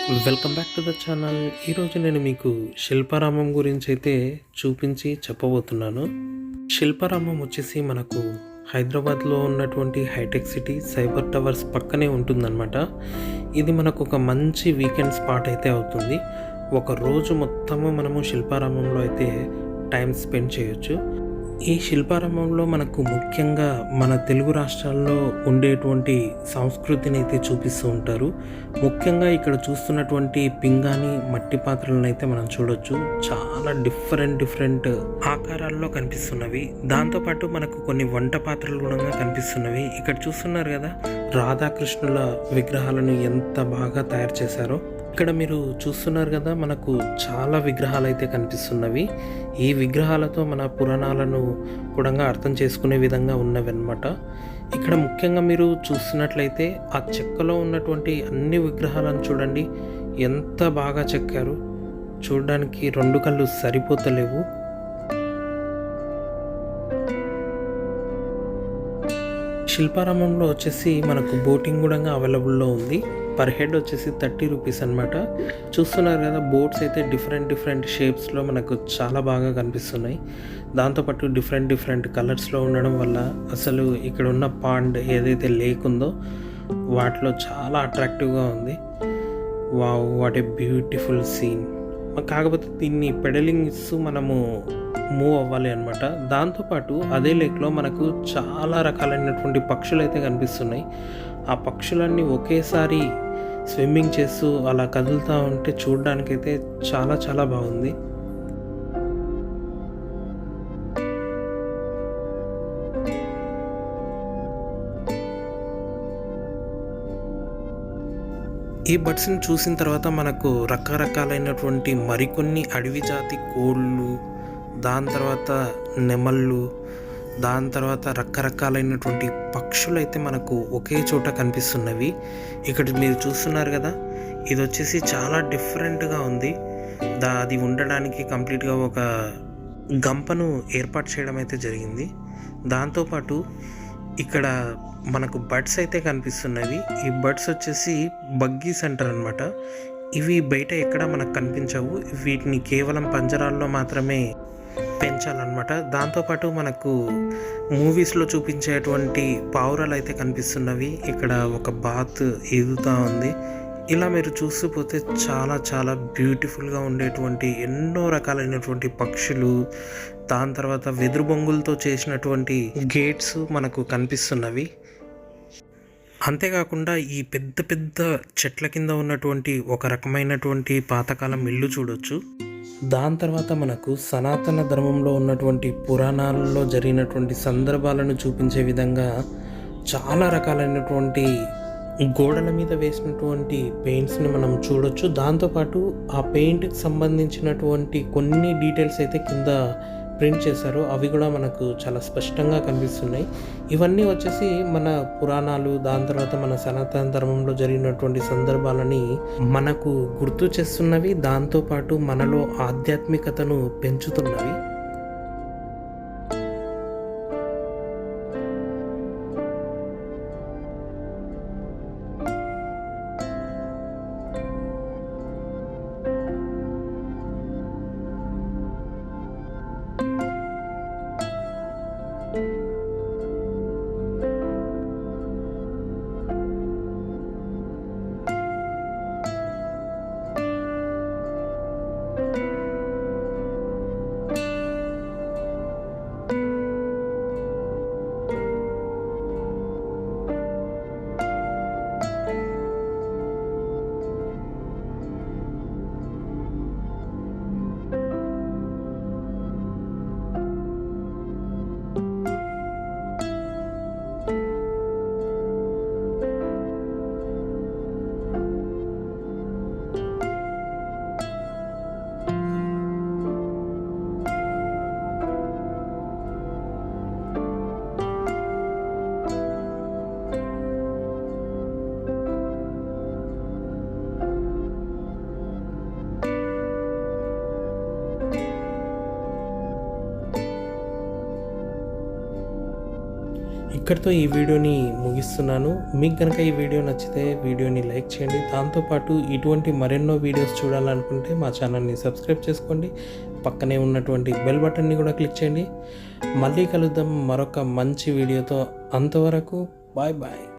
Welcome back to the channel. ఈరోజు నేను మీకు శిల్పారామం గురించి అయితే చూపించి చెప్పబోతున్నాను. శిల్పారామం వచ్చేసి మనకు హైదరాబాద్లో ఉన్నటువంటి హైటెక్ సిటీ సైబర్ టవర్స్ పక్కనే ఉంటుందన్నమాట. ఇది మనకు ఒక మంచి వీకెండ్ స్పాట్ అయితే అవుతుంది. ఒక రోజు మొత్తము మనము శిల్పారామంలో అయితే టైం స్పెండ్ చేయొచ్చు. ఈ శిల్పారామంలో మనకు ముఖ్యంగా మన తెలుగు రాష్ట్రాల్లో ఉండేటువంటి సంస్కృతిని అయితే చూపిస్తూ ఉంటారు. ముఖ్యంగా ఇక్కడ చూస్తున్నటువంటి పింగాణి మట్టి పాత్రలను అయితే మనం చూడొచ్చు. చాలా డిఫరెంట్ ఆకారాల్లో కనిపిస్తున్నవి. దాంతోపాటు మనకు కొన్ని వంట పాత్రలు కూడా కనిపిస్తున్నవి. ఇక్కడ చూస్తున్నారు కదా, రాధాకృష్ణుల విగ్రహాలను ఎంత బాగా తయారు చేశారో. ఇక్కడ మీరు చూస్తున్నారు కదా, మనకు చాలా విగ్రహాలు అయితే కనిపిస్తున్నవి. ఈ విగ్రహాలతో మన పురాణాలను కూడా అర్థం చేసుకునే విధంగా ఉన్నవి అన్నమాట. ఇక్కడ ముఖ్యంగా మీరు చూస్తున్నట్లయితే ఆ చెక్కలో ఉన్నటువంటి అన్ని విగ్రహాలను చూడండి, ఎంత బాగా చెక్కారు. చూడడానికి రెండు కళ్ళు సరిపోతలేవు. శిల్పారామంలో వచ్చేసి మనకు బోటింగ్ కూడా అవైలబుల్లో ఉంది. పర్ హెడ్ వచ్చేసి 30 రూపీస్ అనమాట. చూస్తున్నారు కదా, బోట్స్ అయితే డిఫరెంట్ షేప్స్లో మనకు చాలా బాగా కనిపిస్తున్నాయి. దాంతోపాటు డిఫరెంట్ కలర్స్లో ఉండడం వల్ల అసలు ఇక్కడ ఉన్న పాండ్ ఏదైతే లేక్ ఉందో వాటిలో చాలా అట్రాక్టివ్గా ఉంది. Wow, what a beautiful scene. కాకపోతే దీన్ని పెడలింగ్ ఇస్తూ మనము మూవ్ అవ్వాలి అనమాట. దాంతోపాటు అదే లేక్లో మనకు చాలా రకాలైనటువంటి పక్షులు అయితే కనిపిస్తున్నాయి. ఆ పక్షులన్నీ ఒకేసారి స్విమ్మింగ్ చేస్తూ అలా కదులుతూ ఉంటే చూడడానికైతే చాలా బాగుంది. ఈ బర్డ్స్ని చూసిన తర్వాత మనకు రకరకాలైనటువంటి మరికొన్ని అడవి జాతి కోళ్ళు, దాని తర్వాత నెమళ్ళు, దాని తర్వాత రకరకాలైనటువంటి పక్షులు అయితే మనకు ఒకే చోట కనిపిస్తున్నవి. ఇక్కడ మీరు చూస్తున్నారు కదా, ఇది వచ్చేసి చాలా డిఫరెంట్గా ఉంది. అది ఉండడానికి కంప్లీట్గా ఒక గంపను ఏర్పాటు చేయడం అయితే జరిగింది. దాంతోపాటు ఇక్కడ మనకు బర్డ్స్ అయితే కనిపిస్తున్నవి. ఈ బర్డ్స్ వచ్చేసి బగ్గీ సెంటర్ అనమాట. ఇవి బయట ఎక్కడ మనకు కనిపించవు. వీటిని కేవలం పంజరాల్లో మాత్రమే పెంచాలన్నమాట. దాంతోపాటు మనకు మూవీస్లో చూపించేటువంటి పావురాలు అయితే కనిపిస్తున్నవి. ఇక్కడ ఒక బాత్ ఈదుతూ ఉంది. ఇలా మీరు చూసిపోతే చాలా బ్యూటిఫుల్గా ఉండేటువంటి ఎన్నో రకాలైనటువంటి పక్షులు, దాని తర్వాత వెదురు బొంగులతో చేసినటువంటి గేట్స్ మనకు కనిపిస్తున్నవి. అంతేకాకుండా ఈ పెద్ద చెట్ల కింద ఉన్నటువంటి ఒక రకమైనటువంటి పాతకాలం ఇల్లు చూడొచ్చు. దాని తర్వాత మనకు సనాతన ధర్మంలో ఉన్నటువంటి పురాణాలలో జరిగినటువంటి సందర్భాలను చూపించే విధంగా చాలా రకాలైనటువంటి గోడల మీద వేసినటువంటి పెయింట్స్ని మనం చూడొచ్చు. దాంతోపాటు ఆ పెయింట్కి సంబంధించినటువంటి కొన్ని డీటెయిల్స్ అయితే కింద ప్రింట్ చేశారు. అవి కూడా మనకు చాలా స్పష్టంగా కనిపిస్తున్నాయి. ఇవన్నీ వచ్చేసి మన పురాణాలు, దాని తర్వాత మన సనాతన ధర్మంలో జరిగినటువంటి సందర్భాలని మనకు గుర్తు చేస్తున్నవి. దాంతోపాటు మనలో ఆధ్యాత్మికతను పెంచుతున్నవి. ఇక్కడితో ఈ వీడియోని ముగిస్తున్నాను. మీకు కనుక ఈ వీడియో నచ్చితే వీడియోని లైక్ చేయండి. దాంతోపాటు ఇటువంటి మరెన్నో వీడియోస్ చూడాలనుకుంటే మా ఛానల్ని సబ్స్క్రైబ్ చేసుకోండి. పక్కనే ఉన్నటువంటి బెల్ బటన్ని కూడా క్లిక్ చేయండి. మళ్ళీ కలుద్దాం మరొక మంచి వీడియోతో. అంతవరకు బాయ్ బాయ్.